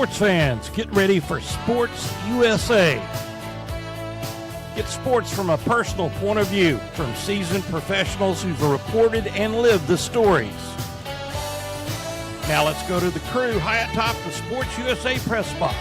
Sports fans, get ready for Sportz-USA. Get sports from a personal point of view from seasoned professionals who've reported and lived the stories. Now let's go to the crew high atop the Sportz-USA press box.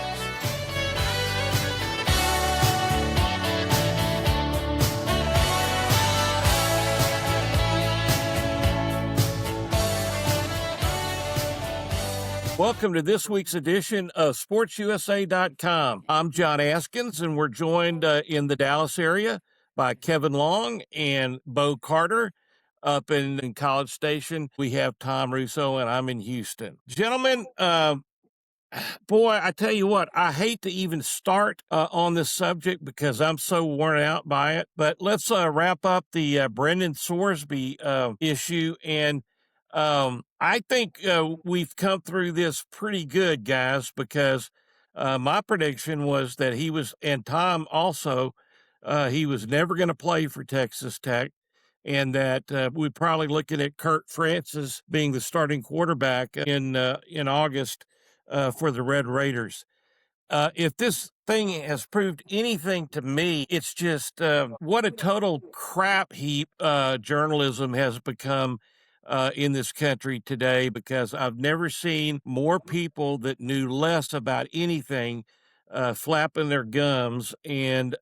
Welcome to this week's edition of Sportz-USA.com. I'm John Askins, and we're joined in the Dallas area by Kevin Long and Bo Carter. Up in College Station, we have Tom Russo, and I'm in Houston. Gentlemen, boy, I tell you what, I hate to even start on this subject because I'm so worn out by it, but let's wrap up the Brendan Sorsby issue. And I think we've come through this pretty good, guys, because my prediction was that he was, and Tom also, he was never going to play for Texas Tech, and that we're probably looking at Kurt Francis being the starting quarterback in August for the Red Raiders. If this thing has proved anything to me, it's just what a total crap heap journalism has become in this country today, because I've never seen more people that knew less about anything flapping their gums. And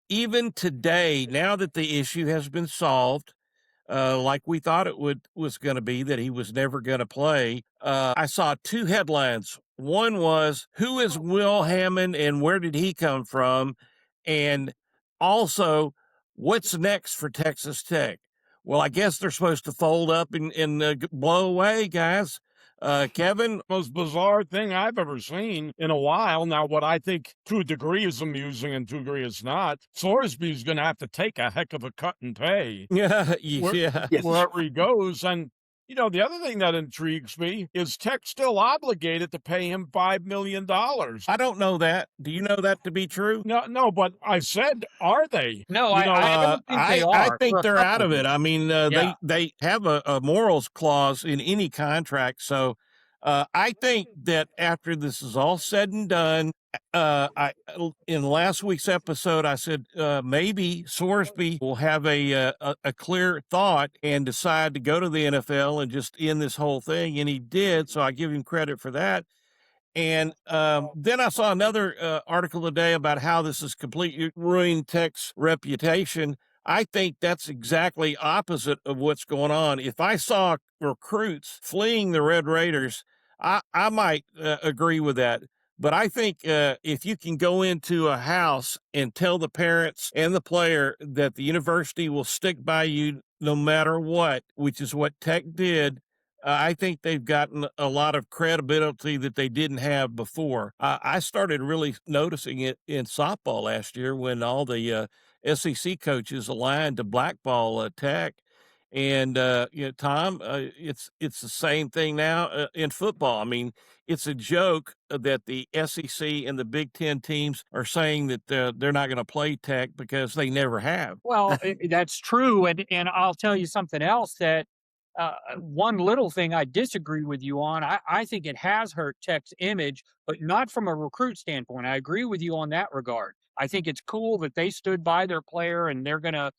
even today, now that the issue has been solved, like we thought it was going to be, that he was never going to play, I saw two headlines. One was, who is Will Hammond and where did he come from? And also, what's next for Texas Tech? Well, I guess they're supposed to fold up and blow away, guys. Kevin? Most bizarre thing I've ever seen in a while. Now, what I think to a degree is amusing and to a degree is not, Sorsby's going to have to take a heck of a cut in pay wherever he goes. And, you know, the other thing that intrigues me is Tech still obligated to pay him $5 million. I don't know that. Do you know that to be true? No, but I said, are they? No, I don't think they are. I think they're out of it. I mean, they have a morals clause in any contract. So I think that after this is all said and done, in last week's episode, I said maybe Sorsby will have a clear thought and decide to go to the NFL and just end this whole thing. And he did. So I give him credit for that. And then I saw another article today about how this is completely ruining Tech's reputation. I think that's exactly opposite of what's going on. If I saw recruits fleeing the Red Raiders, I might agree with that. But I think if you can go into a house and tell the parents and the player that the university will stick by you no matter what, which is what Tech did, I think they've gotten a lot of credibility that they didn't have before. I started really noticing it in softball last year when all the SEC coaches aligned to blackball Tech. And, Tom, it's the same thing now in football. I mean, it's a joke that the SEC and the Big Ten teams are saying that they're not going to play Tech because they never have. Well, that's true. And I'll tell you something else that one little thing I disagree with you on. I think it has hurt Tech's image, but not from a recruit standpoint. I agree with you on that regard. I think it's cool that they stood by their player and they're going to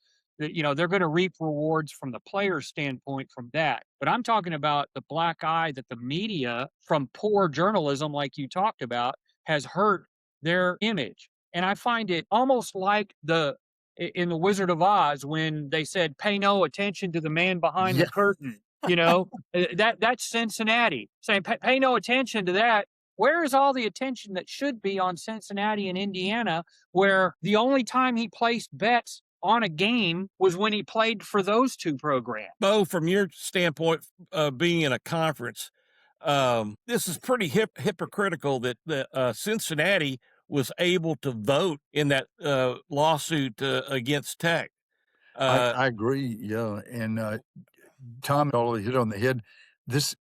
reap rewards from the player's standpoint from that. But I'm talking about the black eye that the media, from poor journalism like you talked about, has hurt their image. And I find it almost like in the Wizard of Oz when they said, pay no attention to the man behind the curtain. You know, that's Cincinnati saying, pay no attention to that. Where is all the attention that should be on Cincinnati and Indiana, where the only time he placed bets on a game was when he played for those two programs? Bo, from your standpoint, being in a conference, this is pretty hypocritical that Cincinnati was able to vote in that lawsuit against Tech. I agree, yeah. And Tom totally hit on the head. This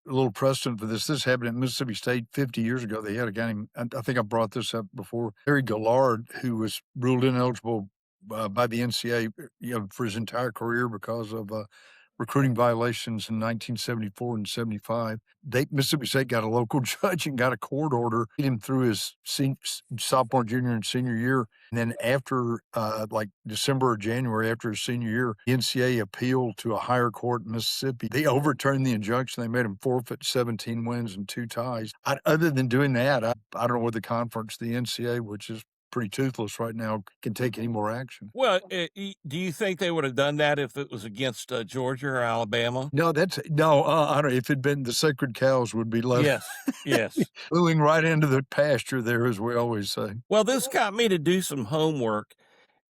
a little precedent for this. This happened at Mississippi State 50 years ago. They had a guy named, I think I brought this up before, Harry Gillard, who was ruled ineligible by the NCAA for his entire career because of recruiting violations in 1974 and 75. Mississippi State got a local judge and got a court order, get him through his sophomore, junior, and senior year. And then after like December or January, after his senior year, the NCAA appealed to a higher court in Mississippi. They overturned the injunction. They made him forfeit 17 wins and 2 ties. Other than doing that, I don't know what the conference, the NCAA, which is pretty toothless right now, can take any more action. Well, do you think they would have done that if it was against Georgia or Alabama? No, I don't. If it'd been the sacred cows would be left. Yes. Moving right into the pasture there, as we always say. Well, this got me to do some homework,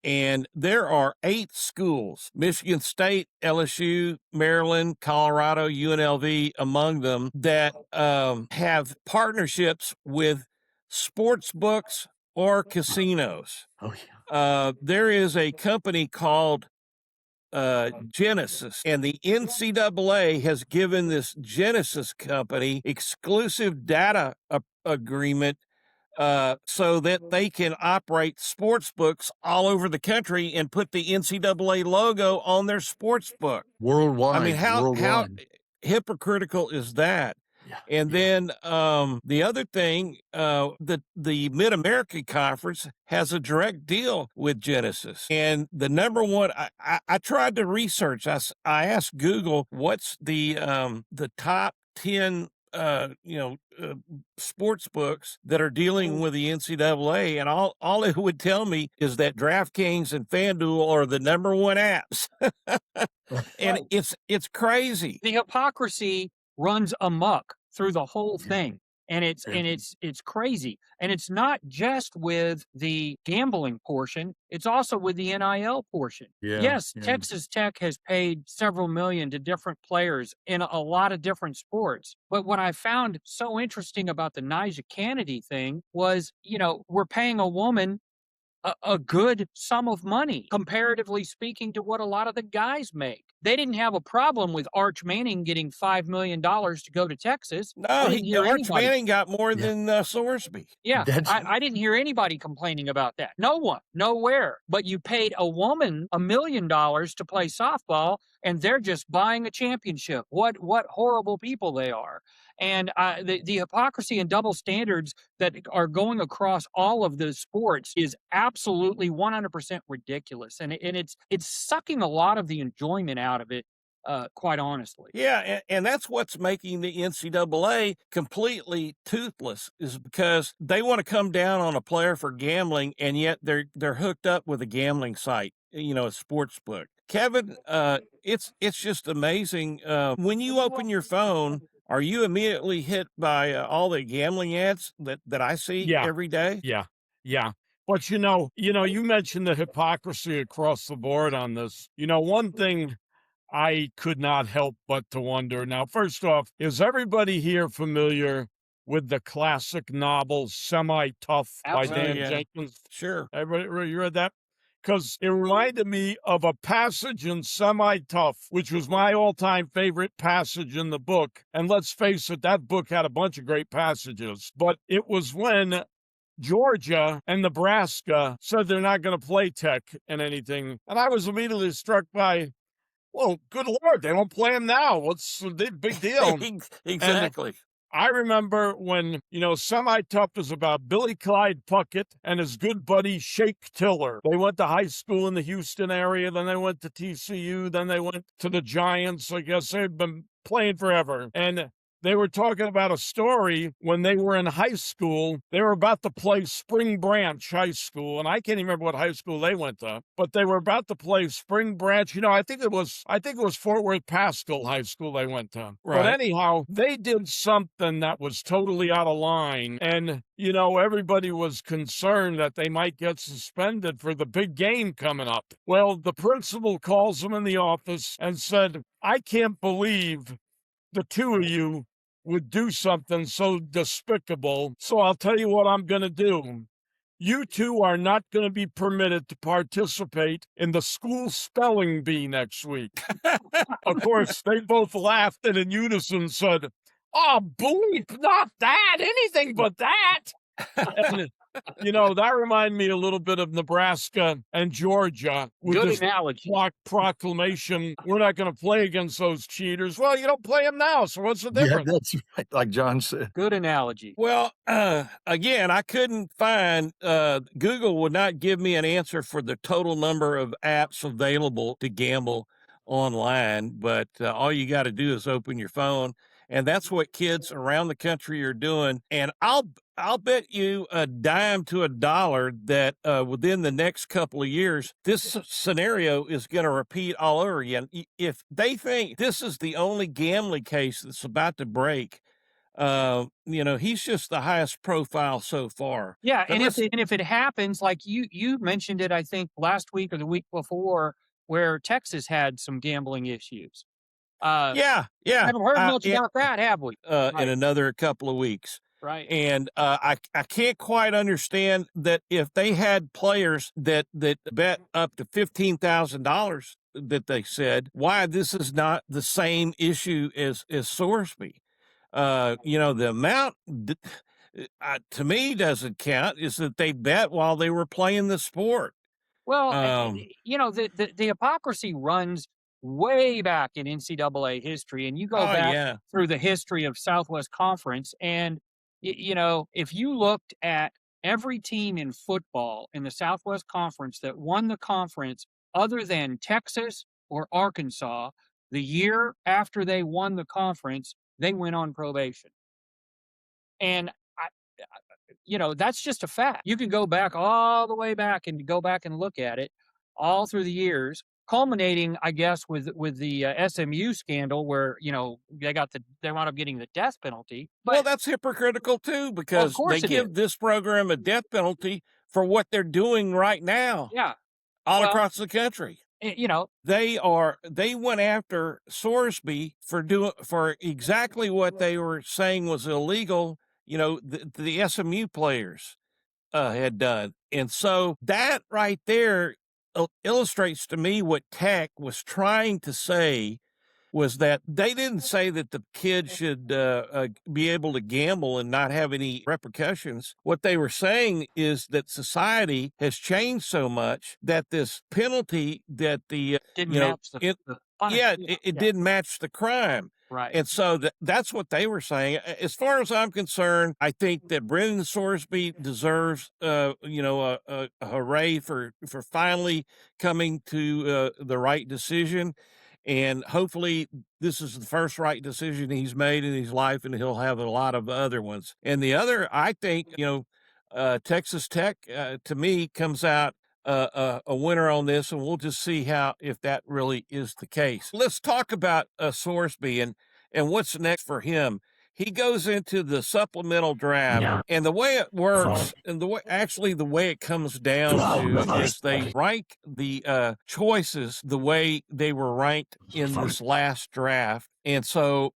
and there are 8 schools, Michigan State, LSU, Maryland, Colorado, UNLV, among them, that have partnerships with sports books or casinos. Oh, yeah. There is a company called Genesis, and the NCAA has given this Genesis company exclusive data agreement so that they can operate sports books all over the country and put the NCAA logo on their sports book. Worldwide. I mean, how hypocritical is that? Yeah. And then the other thing, the Mid-America Conference has a direct deal with Genesis. And the number one, I tried to research. I asked Google, what's the top 10 sports books that are dealing with the NCAA, and all it would tell me is that DraftKings and FanDuel are the number one apps. And it's crazy. The hypocrisy runs amok through the whole thing. And it's crazy. And it's not just with the gambling portion, it's also with the NIL portion. Yes, Texas Tech has paid several million to different players in a lot of different sports. But what I found so interesting about the Nyjah Kennedy thing was, we're paying a woman a good sum of money, comparatively speaking, to what a lot of the guys make. They didn't have a problem with Arch Manning getting $5 million to go to Texas. No, Arch Manning got more than Sorsby. Yeah, I didn't hear anybody complaining about that. No one, nowhere. But you paid a woman $1 million to play softball, and they're just buying a championship. What horrible people they are. And the hypocrisy and double standards that are going across all of the sports is absolutely 100% ridiculous. And it's sucking a lot of the enjoyment out of it, quite honestly. Yeah, and that's what's making the NCAA completely toothless, is because they want to come down on a player for gambling, and yet they're hooked up with a gambling site, a sports book. Kevin, it's just amazing. When you open your phone, are you immediately hit by all the gambling ads that I see every day? Yeah. But, you mentioned the hypocrisy across the board on this. One thing I could not help but to wonder. Now, first off, is everybody here familiar with the classic novel Semi-Tough by Dan Jenkins? Sure. Everybody, you read that? Because it reminded me of a passage in Semi-Tough, which was my all-time favorite passage in the book. And let's face it, that book had a bunch of great passages. But it was when Georgia and Nebraska said they're not going to play Tech in anything. And I was immediately struck by, well, good Lord, they don't play them now. What's the big deal? Exactly. I remember when, Semi-Tough is about Billy Clyde Puckett and his good buddy Shake Tiller. They went to high school in the Houston area, then they went to TCU, then they went to the Giants. I guess they've been playing forever. And they were talking about a story when they were in high school. They were about to play Spring Branch High School, and I can't even remember what high school they went to, but they were about to play Spring Branch. I think it was Fort Worth Pascal High School they went to. Right. But anyhow, they did something that was totally out of line, and everybody was concerned that they might get suspended for the big game coming up. Well, the principal calls them in the office and said, "I can't believe the two of you would do something so despicable. So I'll tell you what I'm going to do. You two are not going to be permitted to participate in the school spelling bee next week." Of course, they both laughed and in unison said, "Oh, bleep, not that, anything but that." And, that reminded me a little bit of Nebraska and Georgia. With Good this analogy. proclamation, we're not going to play against those cheaters. Well, you don't play them now, so what's the Yeah, difference? that's right, like John said. Good analogy. Well, again, I couldn't find, Google would not give me an answer for the total number of apps available to gamble online, but all you got to do is open your phone, and that's what kids around the country are doing. And I'll bet you a dime to a dollar that within the next couple of years, this scenario is going to repeat all over again. If they think this is the only gambling case that's about to break, he's just the highest profile so far. Yeah, But and if it happens, like you mentioned it, I think last week or the week before, where Texas had some gambling issues. yeah, Haven't heard much about that, have we? in another couple of weeks. Right. And I can't quite understand that if they had players that bet up to $15,000 that they said, why this is not the same issue as Sorsby. The amount to me doesn't count is that they bet while they were playing the sport. Well, the hypocrisy runs way back in NCAA history, and you go back through the history of Southwest Conference, and if you looked at every team in football in the Southwest Conference that won the conference other than Texas or Arkansas, the year after they won the conference, they went on probation. And that's just a fact. You can go back all the way back and go back and look at it all through the years, culminating, I guess, with the SMU scandal where, they wound up getting the death penalty. But, well, that's hypocritical too, because they give this program a death penalty for what they're doing right now. Yeah. All across the country. They went after Sorsby for exactly what they were saying was illegal, the SMU players had done. And so that right there illustrates to me what Tech was trying to say, was that they didn't say that the kids should be able to gamble and not have any repercussions. What they were saying is that society has changed so much that this penalty that the didn't match the punishment. It didn't match the crime. Right. And so that's what they were saying. As far as I'm concerned, I think that Brendan Sorsby deserves, a hooray for finally coming to the right decision. And hopefully this is the first right decision he's made in his life, and he'll have a lot of other ones. And the other, I think, Texas Tech, to me, comes out a winner on this, and we'll just see if that really is the case. Let's talk about Sorsby and what's next for him. He goes into the supplemental draft, and the way it works, and the way it comes down to is they rank the choices the way they were ranked in this last draft. And so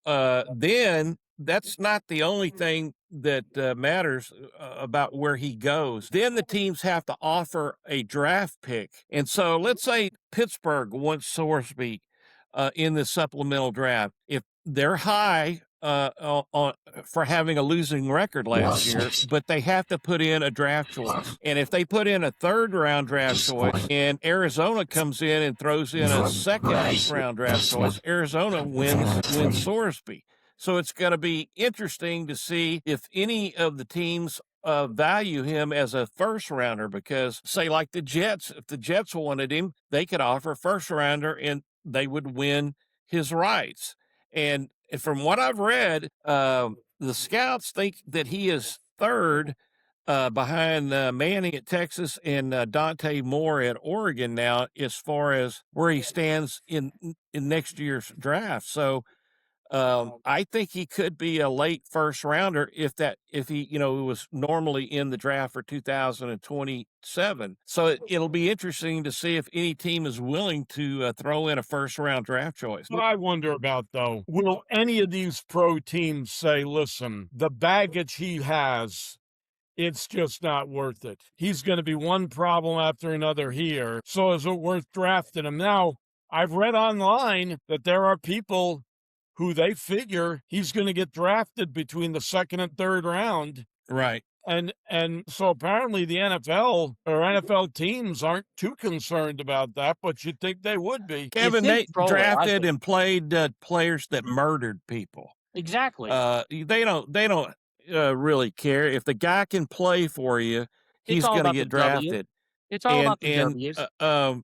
then that's not the only thing that matters about where he goes. Then the teams have to offer a draft pick. And so let's say Pittsburgh wants Sorsby in the supplemental draft. If they're high for having a losing record last year, but they have to put in a draft choice. And if they put in a third-round draft choice and Arizona comes in and throws in a second-round draft choice, Arizona wins Sorsby. So it's going to be interesting to see if any of the teams value him as a first-rounder, because, say, like the Jets, if the Jets wanted him, they could offer a first-rounder and they would win his rights. And from what I've read, the scouts think that he is third behind Manning at Texas and Dante Moore at Oregon now, as far as where he stands in next year's draft. So I think he could be a late first rounder if he was normally in the draft for 2027. So it'll be interesting to see if any team is willing to throw in a first round draft choice. What I wonder about, though, will any of these pro teams say, listen, the baggage he has, it's just not worth it. He's going to be one problem after another here. So is it worth drafting him? Now, I've read online that there are people who they figure he's going to get drafted between the second and third round. Right. And so apparently the NFL or NFL teams aren't too concerned about that, but you'd think they would be. Kevin, they drafted and played players that murdered people. Exactly. They don't really care if the guy can play for you. He's going to get drafted. It's all about the W's.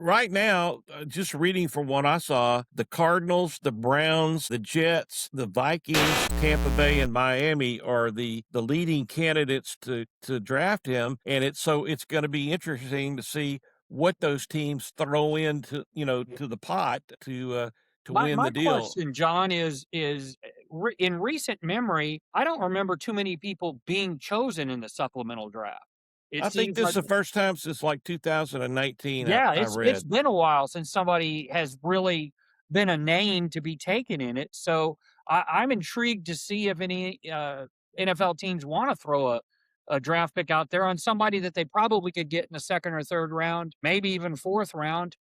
Right now, just reading from what I saw, the Cardinals, the Browns, the Jets, the Vikings, Tampa Bay, and Miami are the leading candidates to draft him. And it's going to be interesting to see what those teams throw into to the pot to win the deal. My question, John, is in recent memory, I don't remember too many people being chosen in the supplemental draft. I think this is the first time since like 2019. Yeah, it's been a while since somebody has really been a name to be taken in it. So I'm intrigued to see if any NFL teams want to throw a draft pick out there on somebody that they probably could get in the second or third round, maybe even fourth round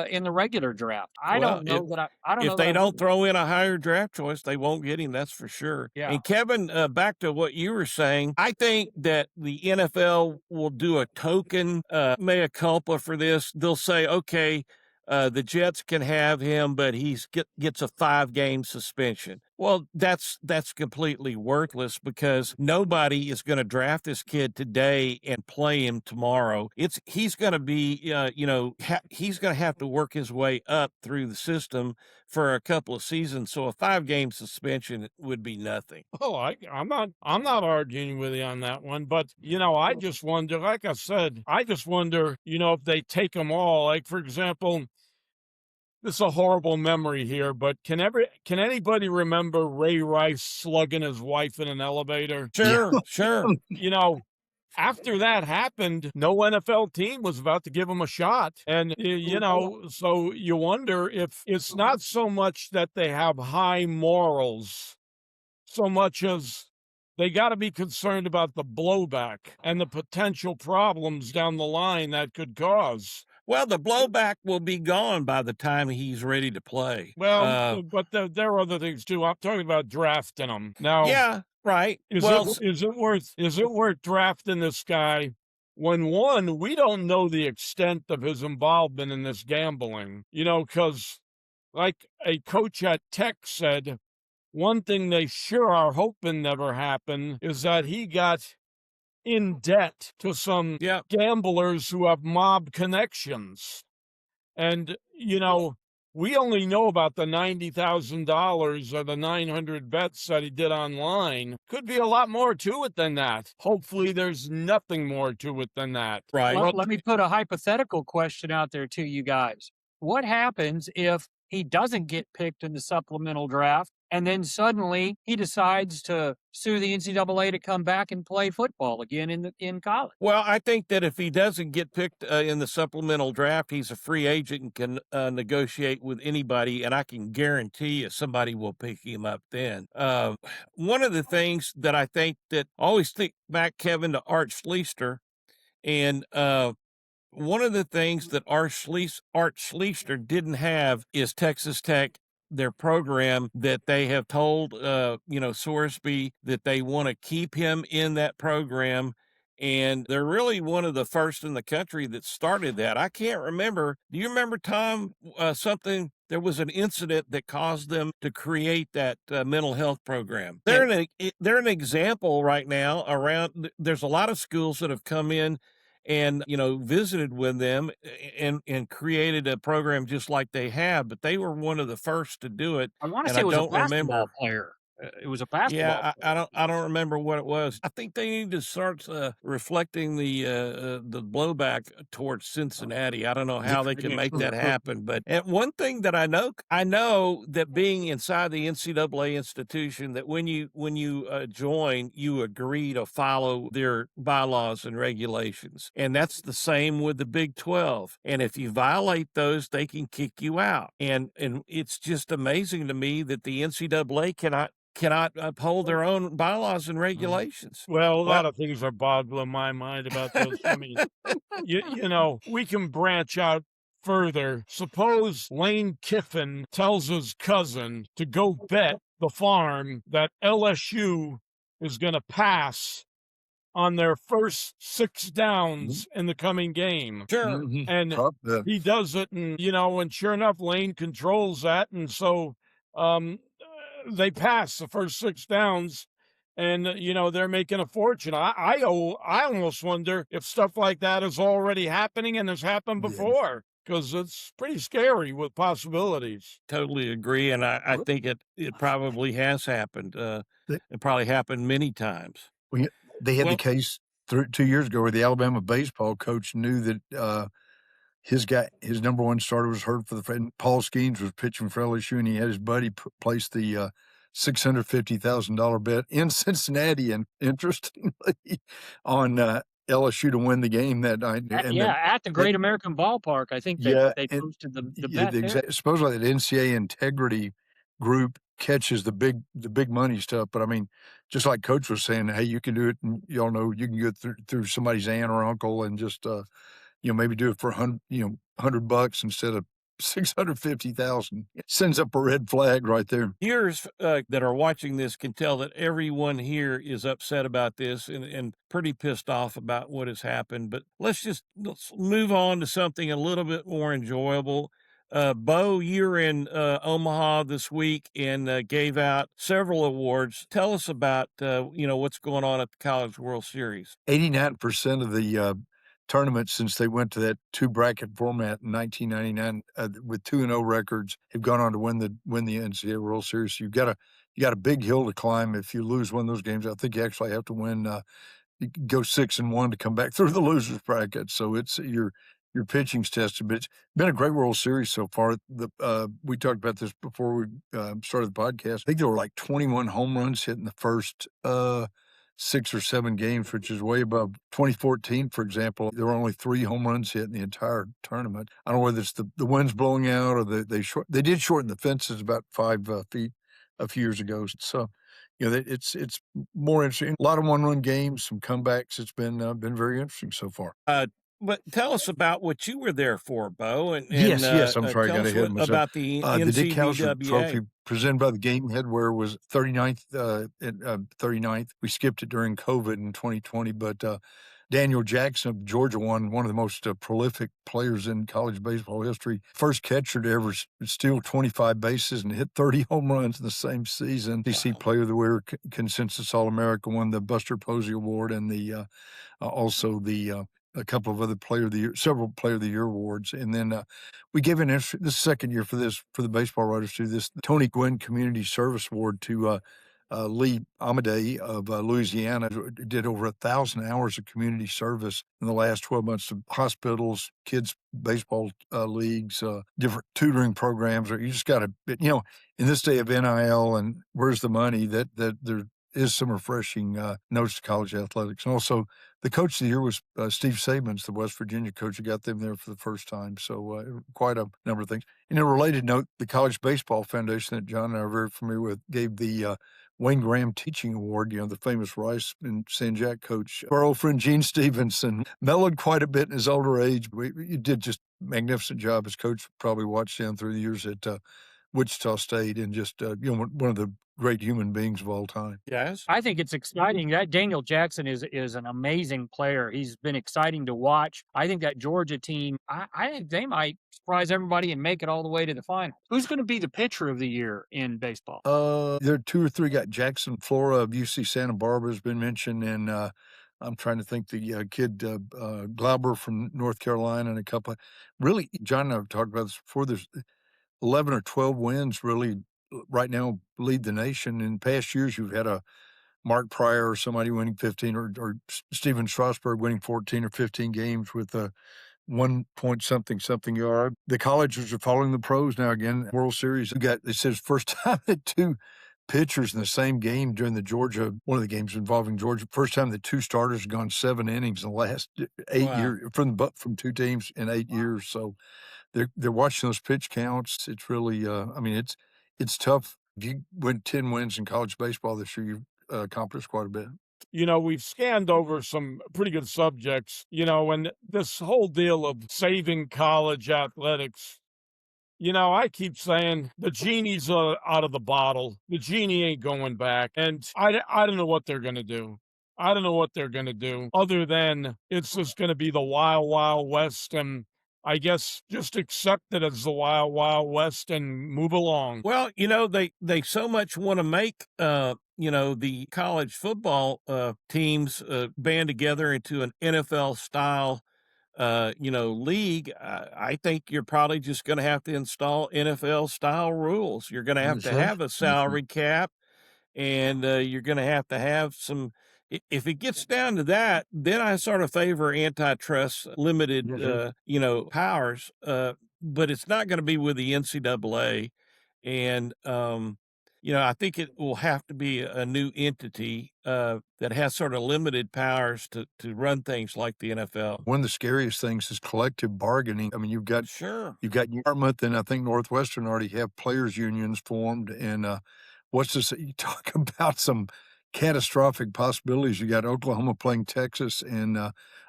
in the regular draft. I don't know. If they don't throw in a higher draft choice, they won't get him. That's for sure. Yeah. And Kevin, back to what you were saying, I think that the NFL will do a token mea culpa for this. They'll say, okay, the Jets can have him, but he gets a 5-game suspension. Well, that's completely worthless because nobody is going to draft this kid today and play him tomorrow. He's going to be, he's going to have to work his way up through the system for a couple of seasons. So a 5-game suspension would be nothing. Oh, I'm not arguing with you on that one, but I just wonder. Like I said, I just wonder, if they take them all. Like for example. This is a horrible memory here, but can anybody remember Ray Rice slugging his wife in an elevator? Sure. After that happened, no NFL team was about to give him a shot. And, so you wonder if it's not so much that they have high morals, so much as they got to be concerned about the blowback and the potential problems down the line that could cause. Well, the blowback will be gone by the time he's ready to play. Well, but there are other things too. I'm talking about drafting him now. Yeah, right. Is it worth drafting this guy when one, we don't know the extent of his involvement in this gambling? Because like a coach at Tech said, one thing they sure are hoping never happen is that he got in debt to some gamblers who have mob connections. And, we only know about the $90,000 or the 900 bets that he did online. Could be a lot more to it than that. Hopefully there's nothing more to it than that. Right. Well, let me put a hypothetical question out there to you guys. What happens if he doesn't get picked in the supplemental draft and then suddenly he decides to sue the NCAA to come back and play football again in college? Well, I think that if he doesn't get picked in the supplemental draft, he's a free agent and can negotiate with anybody, and I can guarantee you somebody will pick him up then. One of the things that I think that I always think back, Kevin, to Art Schlichter, and one of the things that Art Schlichter didn't have is Texas Tech, their program, that they have told, Sorsby that they want to keep him in that program. And they're really one of the first in the country that started that. I can't remember. Do you remember, Tom, there was an incident that caused them to create that mental health program. They're an example right now around. There's a lot of schools that have come in and, visited with them and created a program just like they have, but they were one of the first to do it. I want to say it was a basketball player. It was a basketball. Yeah, I don't remember what it was. I think they need to start reflecting the blowback towards Cincinnati. I don't know how they can make that happen, but one thing that I know that being inside the NCAA institution, that when you join, you agree to follow their bylaws and regulations, and that's the same with the Big 12. And if you violate those, they can kick you out. And it's just amazing to me that the NCAA cannot uphold their own bylaws and regulations. Well, a lot of things are boggling my mind about those. I mean, we can branch out further. Suppose Lane Kiffin tells his cousin to go bet the farm that LSU is going to pass on their first 6 downs in the coming game. Sure. And he does it, and, and sure enough, Lane controls that. And so they pass the first 6 downs. And, they're making a fortune. I almost wonder if stuff like that is already happening and has happened before, because it's pretty scary with possibilities. Totally agree. And I think it probably has happened. It probably happened many times. They had the case 2 years ago where the Alabama baseball coach knew that his number one starter was hurt for the friend. Paul Skeens was pitching for LSU, and he had his buddy place the $650,000 bet in Cincinnati, and interestingly, on LSU to win the game that night. At the Great American Ballpark, I think they posted the bet. Supposedly, the NCAA integrity group catches the big money stuff. But I mean, just like Coach was saying, hey, you can do it, and y'all know you can get through somebody's aunt or uncle and just maybe do it for $100 instead of 650,000. Sends up a red flag right there. Viewers that are watching this can tell that everyone here is upset about this and pretty pissed off about what has happened. But let's move on to something a little bit more enjoyable. Bo, you're in Omaha this week and gave out several awards. Tell us about what's going on at the College World Series. 89% of the tournaments since they went to that 2-bracket format in 1999 with 2-0 records have gone on to win the NCAA World Series. So you got a big hill to climb if you lose one of those games. I think you actually have to win. You go 6-1 to come back through the losers bracket. So it's your pitching's tested, but it's been a great World Series so far. We talked about this before we started the podcast. I think there were like 21 home runs hit in the first 6 or 7 games, which is way above 2014, for example. There were only 3 home runs hit in the entire tournament. I don't know whether it's the wind's blowing out or they did shorten the fences about 5 feet a few years ago. So, it's more interesting. A lot of one-run games, some comebacks. It's been very interesting so far. But tell us about what you were there for, Bo. Yes. I'm sorry, I got ahead of myself. About the NCBWA. The Dick Hauser Trophy presented by the Game Headwear was 39th. 39th. We skipped it during COVID in 2020, but Daniel Jackson of Georgia won, one of the most prolific players in college baseball history. First catcher to ever steal 25 bases and hit 30 home runs in the same season. DC Player of the Year, Consensus All-America, won the Buster Posey Award, and a couple of other several Player of the Year awards. And then we gave this second year for the baseball writers to this Tony Gwynn Community Service Award to Lee Amadei of Louisiana. Did over 1,000 hours of community service in the last 12 months to hospitals, kids baseball leagues, different tutoring programs. Or you just got to, in this day of NIL and where's the money, that there is some refreshing notes to college athletics. And also, the coach of the year was Steve Saban's, the West Virginia coach, who got them there for the first time. So quite a number of things. In a related note, the College Baseball Foundation that John and I are very familiar with gave the Wayne Graham Teaching Award, the famous Rice and San Jac coach, our old friend Gene Stevenson, mellowed quite a bit in his older age. He did just magnificent job as coach. Probably watched him through the years at Wichita State, and just one of the great human beings of all time. Yes, I think it's exciting. That Daniel Jackson is an amazing player. He's been exciting to watch. I think that Georgia team, I think they might surprise everybody and make it all the way to the final. Who's going to be the pitcher of the year in baseball? There are 2 or 3. Got Jackson Flora of UC Santa Barbara has been mentioned, and I'm trying to think the kid Glauber from North Carolina, and a couple of, really, John and I have talked about this before. There's 11 or 12 wins really right now lead the nation. In past years, you've had a Mark Pryor or somebody winning 15, or Steven Strasburg winning 14 or 15 games with a 1 point something yard. The colleges are following the pros now again. World Series, they said it's first time that 2 pitchers in the same game during one of the games involving Georgia. First time that 2 starters have gone 7 innings in the last 8 years from 2 teams in 8 years. So they're watching those pitch counts. It's really, it's tough. If you win 10 wins in college baseball this year, you've accomplished quite a bit. We've scanned over some pretty good subjects, and this whole deal of saving college athletics, I keep saying the genie's out of the bottle. The genie ain't going back. And I don't know what they're going to do. I don't know what they're going to do other than it's just going to be the wild, wild west. And I guess just accept it as the wild, wild west and move along. Well, they so much want to make, the college football teams band together into an NFL style, league. I think you're probably just going to have to install NFL style rules. You're going to have to have a salary cap, and you're going to have some. If it gets down to that, then I sort of favor antitrust limited, powers. But it's not going to be with the NCAA, and I think it will have to be a new entity that has sort of limited powers to run things like the NFL. One of the scariest things is collective bargaining. I mean, you've got Yarmouth, and I think Northwestern already have players unions formed. And what's this? You talk about some catastrophic possibilities. You got Oklahoma playing Texas, and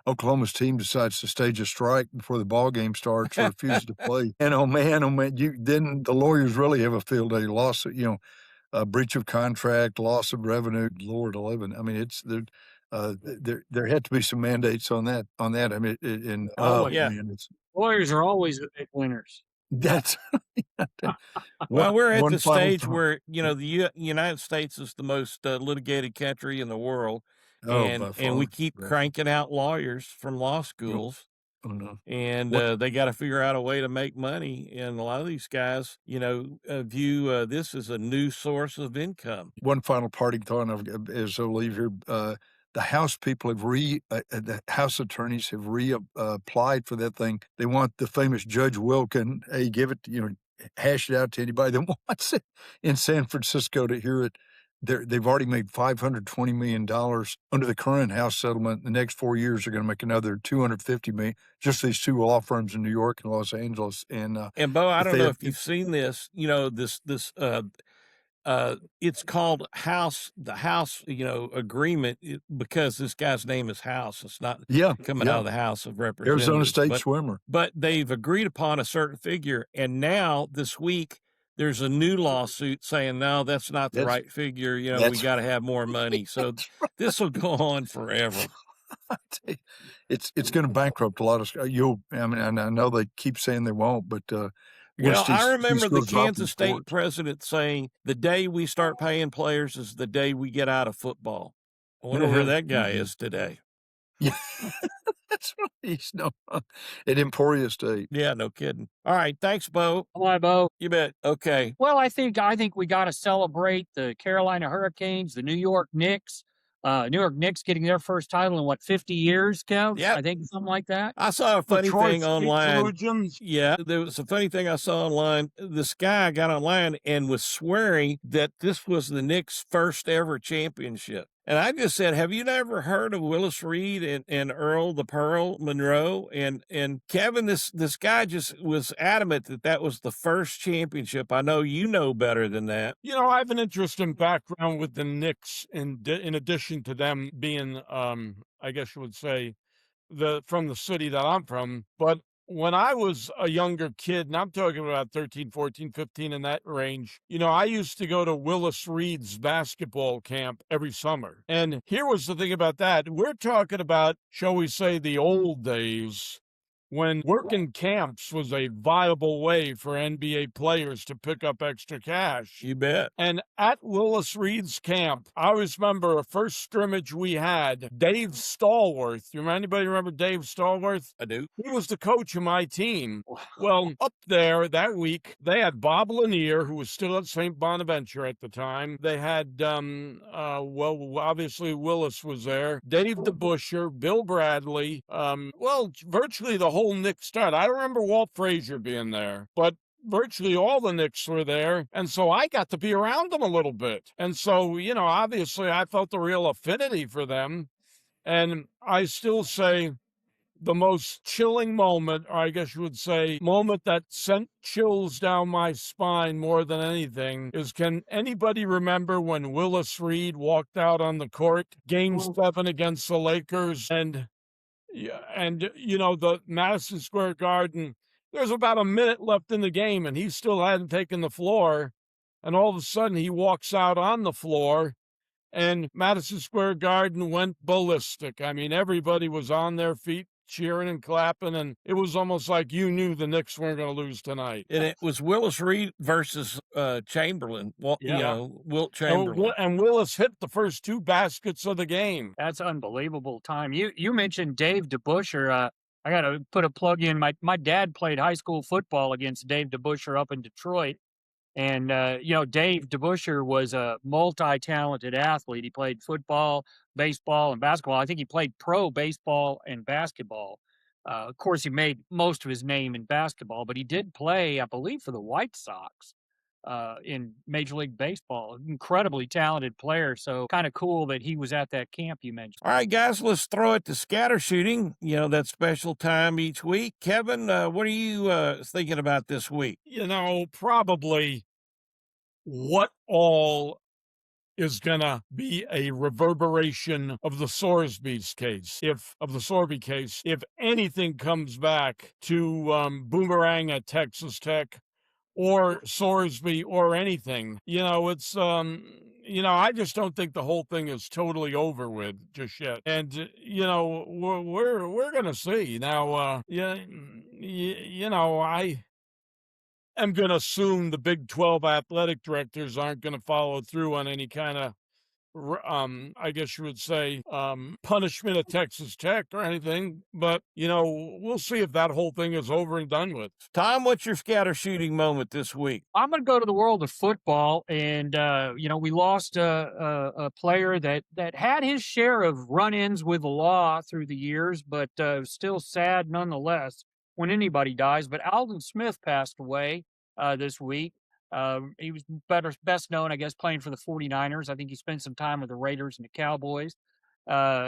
Oklahoma's team decides to stage a strike before the ball game starts or refuses to play. And oh man, then the lawyers really have a field day lawsuit. Breach of contract, loss of revenue. Lord 11. I mean, it's there had to be some mandates on that. I mean, lawyers are always the big winners. That's well, we're at the stage where the United States is the most litigated country in the world, and we keep cranking out lawyers from law schools. Oh, no. And they got to figure out a way to make money, and a lot of these guys, view this as a new source of income. One final parting thought as I leave here. The House people have the House attorneys have applied for that thing. They want the famous Judge Wilkin, give it, hash it out to anybody that wants it in San Francisco to hear it. They've already made $520 million under the current House settlement. The next 4 years are going to make another $250 million. Just these two law firms in New York and Los Angeles. And Bo, I don't know if you've seen this. It's called the House, agreement because this guy's name is House. It's not coming out of the House of Representatives. Arizona State swimmer. But they've agreed upon a certain figure. And now this week, there's a new lawsuit saying, no, that's not the right figure. We got to have more money. So this will go on forever. It's going to bankrupt a lot of. I know they keep saying they won't, but. I remember the Kansas State president saying, the day we start paying players is the day we get out of football. I wonder where that guy is today. Yeah, that's right. He's at Emporia State. Yeah, no kidding. All right. Thanks, Bo. Bye, Bo. You bet. Okay. Well, I think we got to celebrate the Carolina Hurricanes, the New York Knicks. New York Knicks getting their first title in 50 years, Kev? Yeah, I think something like that. I saw a funny thing online. Trojans. Yeah, there was a funny thing I saw online. This guy got online and was swearing that this was the Knicks' first ever championship. And I just said, have you never heard of Willis Reed and Earl the Pearl Monroe? And Kevin, this guy just was adamant that was the first championship. I know you know better than that. I have an interesting background with the Knicks in addition to them being, I guess you would say, from the city that I'm from. But when I was a younger kid, and I'm talking about 13, 14, 15 in that range, I used to go to Willis Reed's basketball camp every summer. And here was the thing about that. We're talking about, shall we say, the old days when working camps was a viable way for NBA players to pick up extra cash. You bet. And at Willis Reed's camp, I always remember a first scrimmage we had, Dave Stallworth. Anybody remember Dave Stallworth? I do. He was the coach of my team. Well, up there that week, they had Bob Lanier, who was still at St. Bonaventure at the time. They had, obviously Willis was there, Dave DeBuscher, Bill Bradley, virtually the whole Knicks start. I remember Walt Frazier being there, but virtually all the Knicks were there. And so I got to be around them a little bit. And so, obviously I felt a real affinity for them. And I still say the most chilling moment, or I guess you would say moment that sent chills down my spine more than anything, is can anybody remember when Willis Reed walked out on the court, Game 7 against the Lakers, and the Madison Square Garden, there's about a minute left in the game, and he still hadn't taken the floor. And all of a sudden, he walks out on the floor, and Madison Square Garden went ballistic. I mean, everybody was on their feet, cheering and clapping, and it was almost like you knew the Knicks weren't going to lose tonight. And it was Willis Reed versus Chamberlain. Well, Wilt Chamberlain. And Willis hit the first 2 baskets of the game. That's unbelievable time. You mentioned Dave DeBusschere. I got to put a plug in. My dad played high school football against Dave DeBusschere up in Detroit. And, Dave DeBusschere was a multi-talented athlete. He played football, baseball, and basketball. I think he played pro baseball and basketball. Of course, he made most of his name in basketball, but he did play, I believe, for the White Sox in Major League Baseball. Incredibly talented player. So kind of cool that he was at that camp you mentioned. All right, guys, let's throw it to Scattershooting, that special time each week. Kevin, what are you thinking about this week? Probably what all is going to be a reverberation of the Sorsby case. If anything comes back to Boomerang at Texas Tech or Sorsby or anything, it's, I just don't think the whole thing is totally over with just yet. And, we're going to see. Now, I'm going to assume the Big 12 athletic directors aren't going to follow through on any kind of, I guess you would say, punishment at Texas Tech or anything. But, we'll see if that whole thing is over and done with. Tom, what's your Scattershooting moment this week? I'm going to go to the world of football. And, we lost a player that had his share of run-ins with the law through the years, but still sad nonetheless when anybody dies. But Alden Smith passed away this week. He was best known, I guess, playing for the 49ers. I think he spent some time with the Raiders and the Cowboys.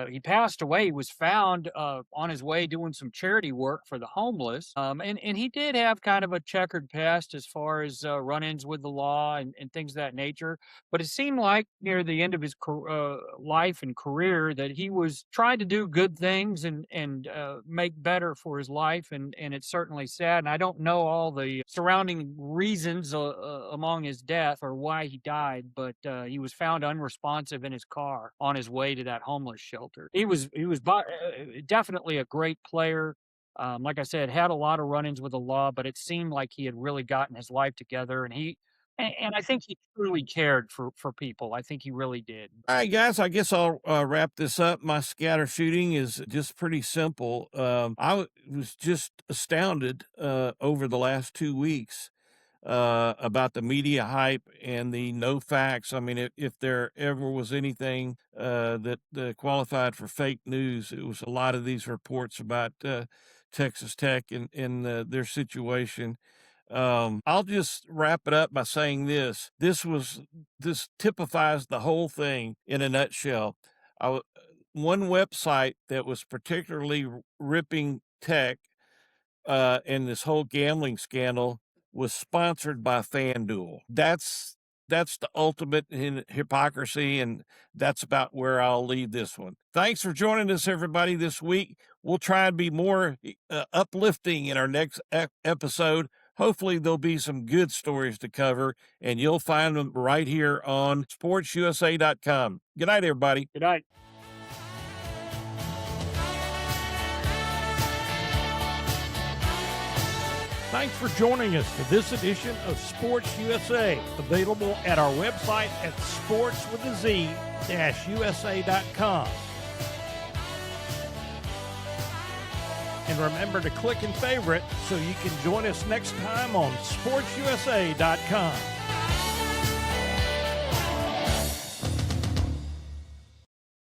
He passed away. He was found on his way doing some charity work for the homeless. And he did have kind of a checkered past as far as run-ins with the law and things of that nature. But it seemed like near the end of his life and career that he was trying to do good things and make better for his life. And it's certainly sad. And I don't know all the surrounding reasons among his death or why he died, but he was found unresponsive in his car on his way to that homeless shelter. He was definitely a great player. Like I said, had a lot of run-ins with the law, but it seemed like he had really gotten his life together, and I think he truly cared for people. I think he really did. All right, guys, I guess I'll wrap this up. My Scattershooting is just pretty simple. I was just astounded over the last 2 weeks about the media hype and the no facts. I mean, if there ever was anything that qualified for fake news, it was a lot of these reports about Texas Tech and their situation. I'll just wrap it up by saying this. This typifies the whole thing in a nutshell. One website that was particularly ripping Tech and this whole gambling scandal was sponsored by FanDuel. That's the ultimate in hypocrisy, and that's about where I'll leave this one. Thanks for joining us, everybody, this week. We'll try and be more uplifting in our next episode. Hopefully there'll be some good stories to cover, and you'll find them right here on Sportz-USA.com. Good night, everybody. Good night. Thanks for joining us for this edition of Sports USA, available at our website at sportswithaz-usa.com. And remember to click and favorite so you can join us next time on sportsusa.com.